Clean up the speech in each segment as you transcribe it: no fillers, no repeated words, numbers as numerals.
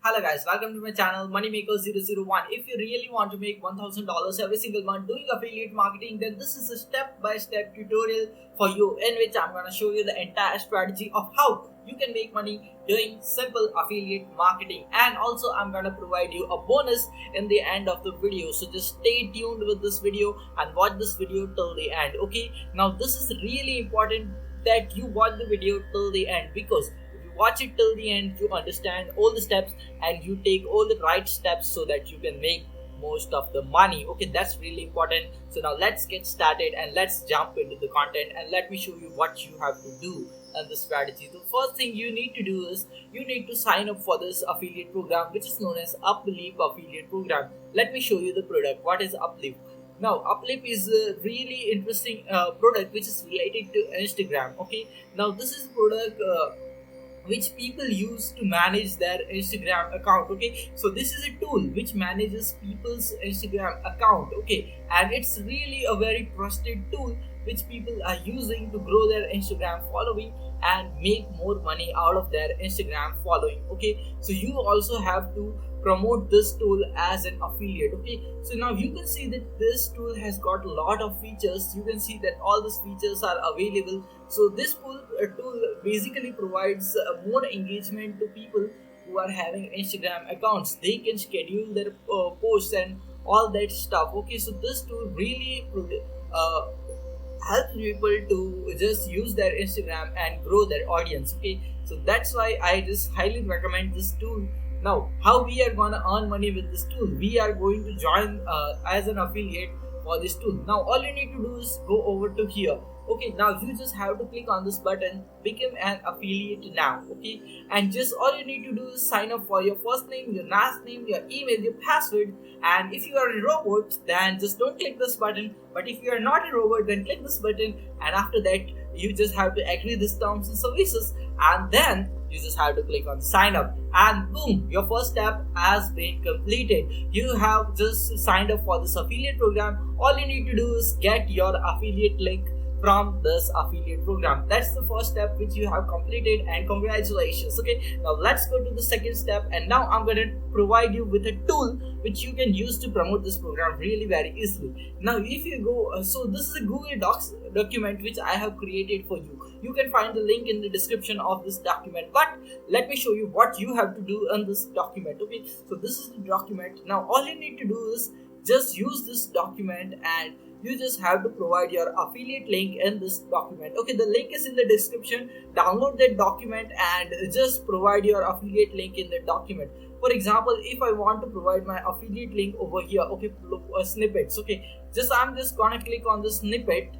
Hello guys, welcome to my channel Moneymaker001. If you really want to make $1,000 every single month doing affiliate marketing, then this is a step-by-step tutorial for you in which I'm going to show you the entire strategy of how you can make money doing simple affiliate marketing. And also I'm going to provide you a bonus in the end of the video. So just stay tuned with this video and watch this video till the end. Okay, now this is really important that you watch the video till the end, because watch it till the end, you understand all the steps and you take all the right steps so that you can make most of the money. Okay, that's really important. So now let's get started and let's jump into the content, and let me show you what you have to do and the strategy. The first thing you need to do is you need to sign up for this affiliate program, which is known as Uplift affiliate program. Let me show you the product. What is Uplift? Now, Uplift is a really interesting product which is related to Instagram. Okay, now this is a product which people use to manage their Instagram account. Okay, so this is a tool which manages people's Instagram account. Okay, and it's really a very trusted tool which people are using to grow their Instagram following and make more money out of their Instagram following. Okay, so you also have to promote this tool as an affiliate. Okay, so now you can see that this tool has got a lot of features. You can see that all these features are available. So this tool basically provides more engagement to people who are having Instagram accounts. They can schedule their posts and all that stuff. Okay, so this tool really uh, helps people to just use their Instagram and grow their audience. Okay, so that's why I just highly recommend this tool. Now, how we are gonna earn money with this tool? We are going to join as an affiliate for this tool. Now, all you need to do is go over to here. Okay, now you just have to click on this button, become an affiliate now. Okay, and just all you need to do is sign up for your first name, your last name, your email, your password. And if you are a robot, then just don't click this button. But if you are not a robot, then click this button. And after that, you just have to agree this terms and services, and then you just have to click on sign up, and boom, your first step has been completed. You have just signed up for this affiliate program. All you need to do is get your affiliate link from this affiliate program. That's the first step which you have completed, and congratulations. Okay, now let's go to the second step, and now I'm going to provide you with a tool which you can use to promote this program really very easily. Now if you go so this is a Google Docs document which I have created for you. You can find the link in the description of this document, but let me show you what you have to do in this document. Okay, so this is the document. Now all you need to do is just use this document, and you just have to provide your affiliate link in this document. Okay, the link is in the description. Download that document and just provide your affiliate link in the document. For example, if I want to provide my affiliate link over here, okay, snippets. Okay, I'm just gonna click on the snippet.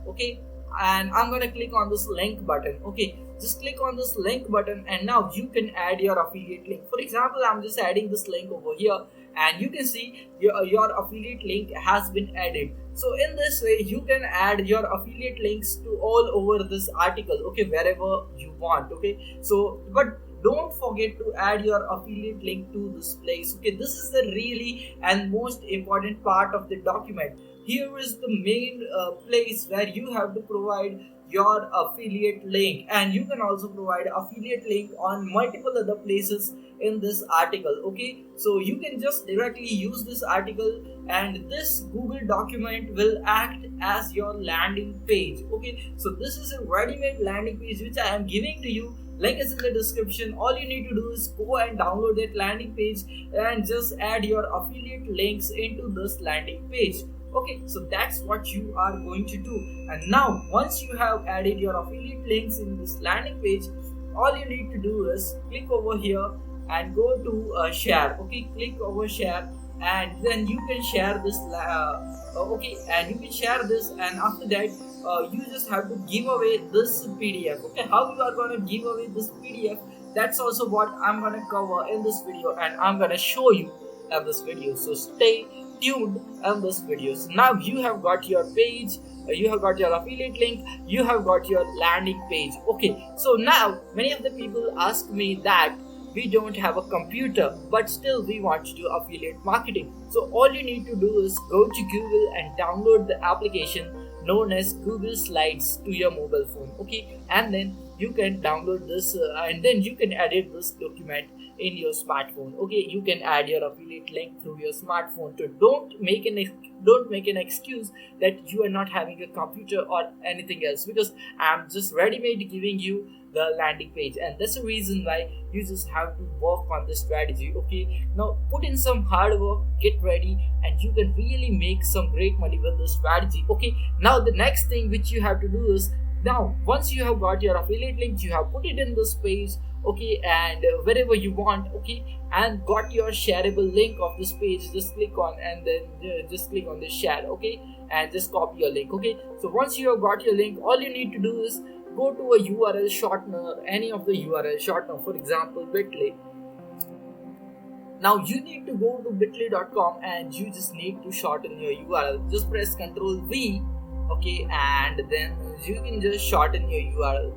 Okay, and I'm gonna click on this link button. Okay, just click on this link button, and now you can add your affiliate link. For example, I'm just adding this link over here, and you can see your affiliate link has been added. So in this way, you can add your affiliate links to all over this article. Okay, wherever you want. Okay, so but don't forget to add your affiliate link to this place. Okay, this is the really and most important part of the document. Here is the main place where you have to provide your affiliate link, and you can also provide affiliate link on multiple other places in this article. Okay, so you can just directly use this article, and this Google document will act as your landing page. Okay, so this is a ready-made landing page which I am giving to you. Link is in the description. All you need to do is go and download that landing page and just add your affiliate links into this landing page. Okay, so that's what you are going to do. And now once you have added your affiliate links in this landing page, all you need to do is click over here and go to share. Okay, click over share, and then you can share this okay, and you can share this, and after that you just have to give away this PDF. Okay, how you are going to give away this PDF, that's also what I'm going to cover in this video, and I'm going to show you in this video. So stay tuned in this video. So now you have got your page, you have got your affiliate link, you have got your landing page. Okay, so now many of the people ask me that we don't have a computer but still we want to do affiliate marketing. So all you need to do is go to Google and download the application known as Google Slides to your mobile phone. Okay, and then you can download this and then you can edit this document in your smartphone. Okay, you can add your affiliate link through your smartphone. To don't make an excuse that you are not having a computer or anything else, because I'm just ready made giving you the landing page, and that's the reason why you just have to work on this strategy. Okay, now put in some hard work, get ready, and you can really make some great money with this strategy. Okay, now the next thing which you have to do is, now once you have got your affiliate link, you have put it in this page, okay, and wherever you want, okay, and got your shareable link of this page, just click on and then just click on this share, okay, and just copy your link. Okay, so once you have got your link, all you need to do is go to a URL shortener, any of the URL shortener, for example bitly. Now you need to go to bitly.com and you just need to shorten your URL. Just press Ctrl V, okay, and then you can just shorten your URL.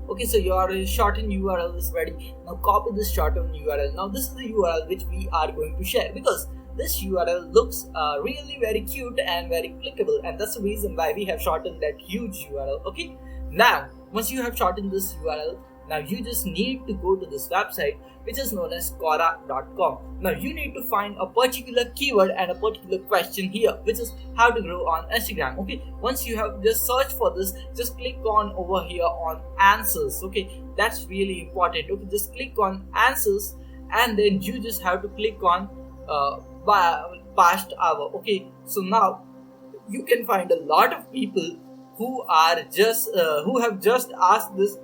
Okay, so your shortened URL is ready. Now copy this shortened URL. Now this is the URL which we are going to share, because this URL looks really very cute and very clickable, and that's the reason why we have shortened that huge URL. Okay, now once you have shortened this URL, now you just need to go to this website which is known as Quora.com. Now you need to find a particular keyword and a particular question here, which is how to grow on Instagram. Okay, once you have just searched for this, just click on over here on answers. Okay, that's really important. Okay, just click on answers and then you just have to click on past hour. Okay, so now you can find a lot of people who are just who have just asked this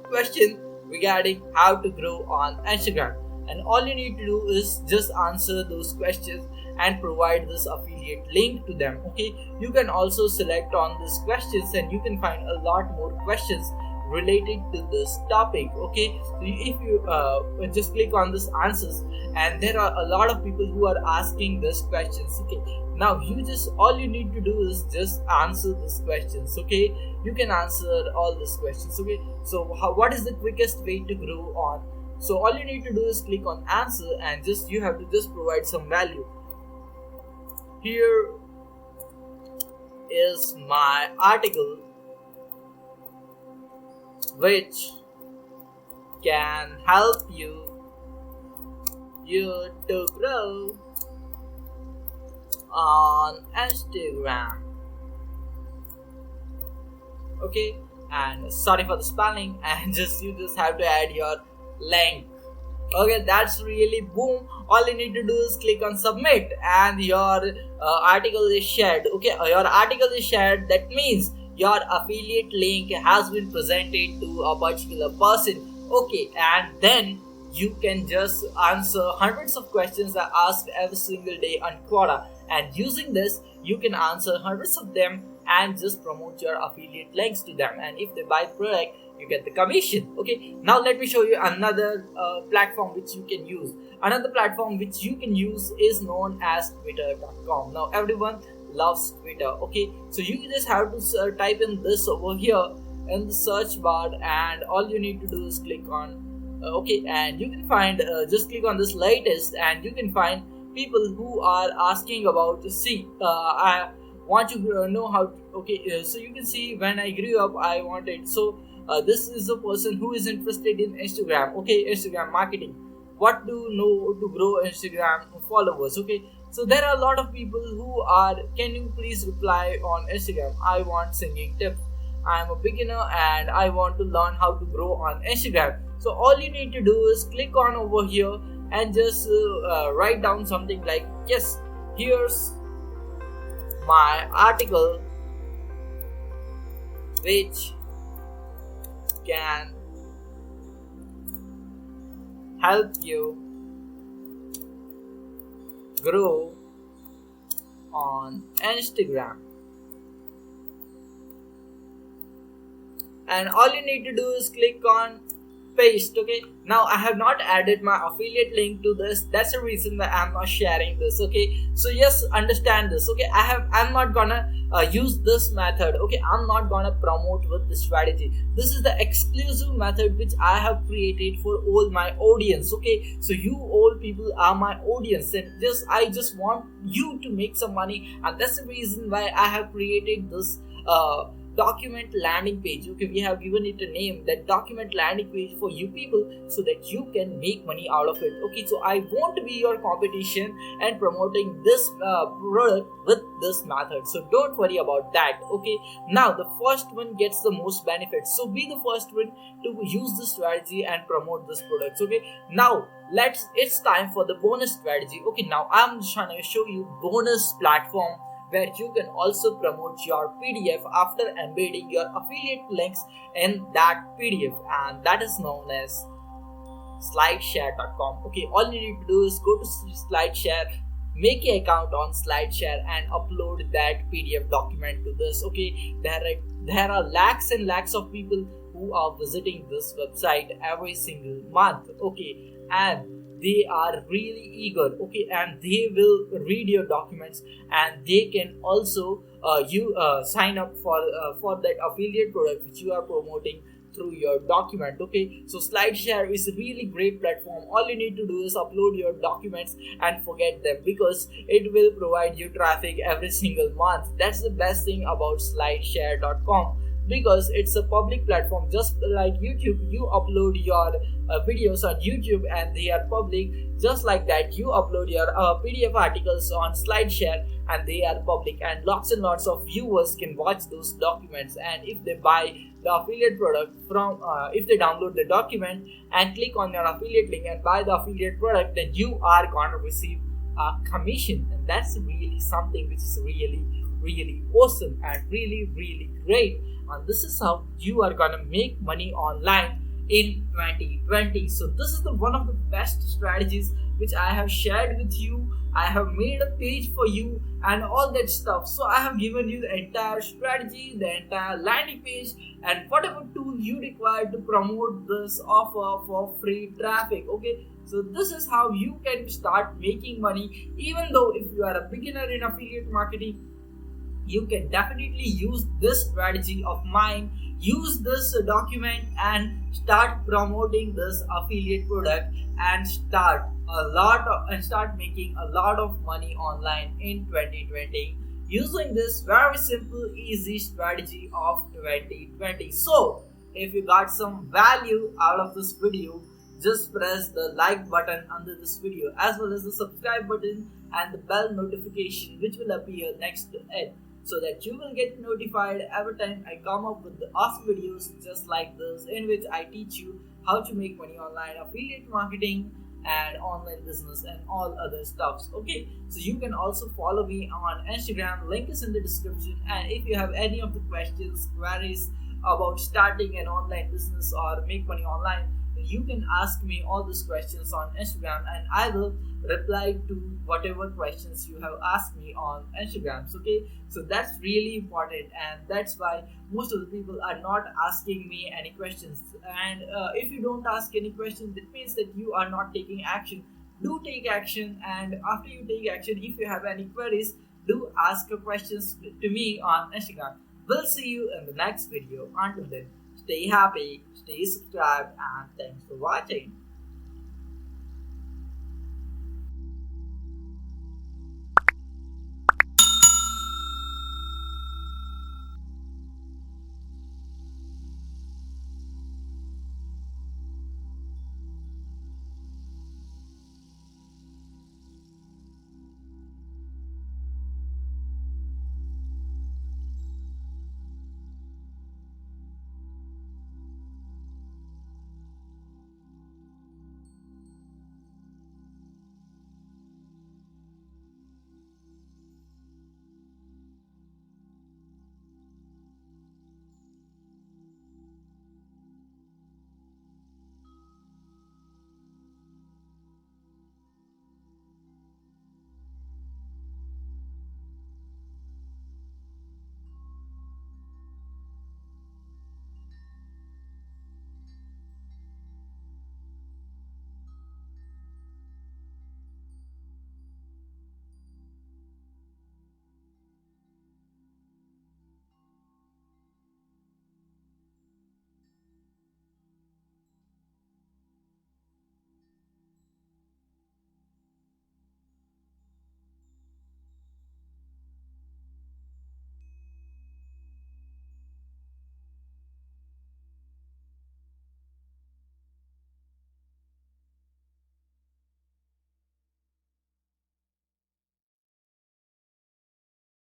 question regarding how to grow on Instagram, and all you need to do is just answer those questions and provide this affiliate link to them. Okay, you can also select on these questions and you can find a lot more questions related to this topic. Okay, so if you just click on this answers, and there are a lot of people who are asking these questions. Okay, now you just, all you need to do is just answer these questions. Okay, you can answer all these questions. Okay, so what is the quickest way to grow on? So all you need to do is click on answer and just you have to just provide some value. Here is my article which can help you to grow on Instagram. Okay, and sorry for the spelling, and you just have to add your link. Okay, that's really boom. All you need to do is click on submit and your article is shared. Okay, your article is shared. That means your affiliate link has been presented to a particular person. Okay, and then you can just answer hundreds of questions that are asked every single day on Quora, and using this you can answer hundreds of them and just promote your affiliate links to them, and if they buy the product you get the commission. Okay, now let me show you another platform which you can use. Another platform which you can use is known as twitter.com. Now everyone loves Twitter. Okay, so you just have to type in this over here in the search bar, and all you need to do is click on okay, and you can find just click on this latest and you can find people who are asking about I want to know how to, okay, so you can see when I grew up I wanted, so this is a person who is interested in Instagram. Okay, Instagram marketing, what to know to grow Instagram followers. Okay, so there are a lot of people who are, can you please reply on Instagram, I want singing tips, I am a beginner and I want to learn how to grow on Instagram. So all you need to do is click on over here and just write down something like, yes, here's my article which can help you grow on Instagram. And all you need to do is click on paste. Okay, now I have not added my affiliate link to this, that's the reason that I'm not sharing this. Okay, so yes, understand this. Okay, I'm not gonna use this method. Okay, I'm not gonna promote with this strategy. This is the exclusive method which I have created for all my audience. Okay, so you all people are my audience, and I just want you to make some money, and that's the reason why I have created this document landing page. Okay, we have given it a name, that document landing page for you people, so that you can make money out of it. Okay, so I won't be your competition and promoting this product with this method, so don't worry about that. Okay, now the first one gets the most benefits, so be the first one to use this strategy and promote this product. Okay, now it's time for the bonus strategy. Okay, now I'm trying to show you bonus platform where you can also promote your PDF after embedding your affiliate links in that PDF, and that is known as slideshare.com. Okay, all you need to do is go to slideshare, make an account on slideshare and upload that PDF document to this. Okay, there are lakhs and lakhs of people who are visiting this website every single month. Okay, and they are really eager. Okay, and they will read your documents, and they can also you sign up for that affiliate product which you are promoting through your document. Okay, so slideshare is a really great platform. All you need to do is upload your documents and forget them, because it will provide you traffic every single month. That's the best thing about slideshare.com, because it's a public platform, just like YouTube. You upload your videos on YouTube and they are public. Just like that, you upload your PDF articles on SlideShare and they are public, and lots of viewers can watch those documents. And if they buy the affiliate product from if they download the document and click on your affiliate link and buy the affiliate product, then you are going to receive a commission. And that's really something which is really awesome and really great. And this is how you are gonna make money online in 2020. So this is the one of the best strategies which I have shared with you. I have made a page for you and all that stuff. So I have given you the entire strategy, the entire landing page, and whatever tool you require to promote this offer for free traffic. Okay, so this is how you can start making money. Even though if you are a beginner in affiliate marketing, you can definitely use this strategy of mine. Use this document and start promoting this affiliate product and start making a lot of money online in 2020 using this very simple easy strategy of 2020. So if you got some value out of this video, just press the like button under this video, as well as the subscribe button and the bell notification which will appear next to it, so that you will get notified every time I come up with the awesome videos just like this, in which I teach you how to make money online, affiliate marketing and online business and all other stuffs. Okay, so you can also follow me on Instagram, link is in the description. And if you have any of the questions, queries about starting an online business or make money online, you can ask me all these questions on Instagram and I will reply to whatever questions you have asked me on Instagram. Okay, so that's really important, and that's why most of the people are not asking me any questions. And if you don't ask any questions, that means that you are not taking action. Do take action, and after you take action, if you have any queries, do ask your questions to me on Instagram. We'll see you in the next video. Until then, stay happy, stay subscribed, and thanks for watching.